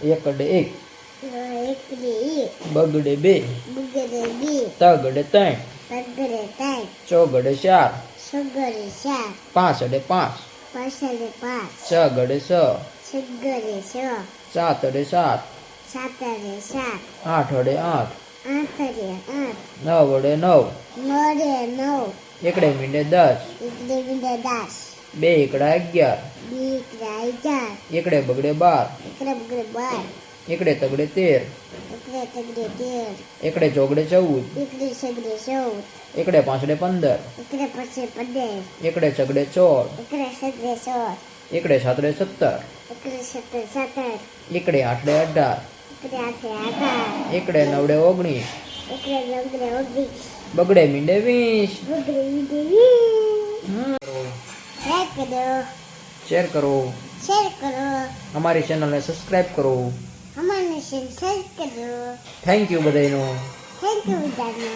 એકડે એક, એકડે એક, બગડે બે, બગડે બે, તગડે ત્રણ, તગડે ત્રણ, ચોગડે ચાર, સગડે ચાર, પાંચડે પાંચ, પાછળે પાંચ, છગડે છ, સગડે છ, સાતડે સાત, સાતડે સાત, આઠડે આઠ, આઠડે આઠ, નવડે નવ, નવડે નવ, એકડે મીંડે 10, એકડે મીંડે 10, બે એકડા 11, બે એકડે 11, એકડે બગડે 12, એકડે બગડે 12, એકડે તગડે 13, એકડે તગડે 13, એકડે ચોગડે 14, એકડે સગડે 14, એકડે પાંચડે 15, એકડે પછી 15, એકડે છગડે 16, એકડે સગડે 16, એકડે સાતડે 17, એકડે સત્તર 17, એકડે આઠડે 18, એકડે આઠે 18, એકડે નવડે 19, એકડે નવડે 19, બગડે મીંડે 20. બગડે મીંડે 20. લાઈક કરો, શેર કરો, શેર કરો, અમારી ચેનલને સબસ્ક્રાઈબ કરો. અમારી સબસ્ક્રાઇબ કરો. થેન્ક યુ બધાયનો. થેન્ક યુ બધાને.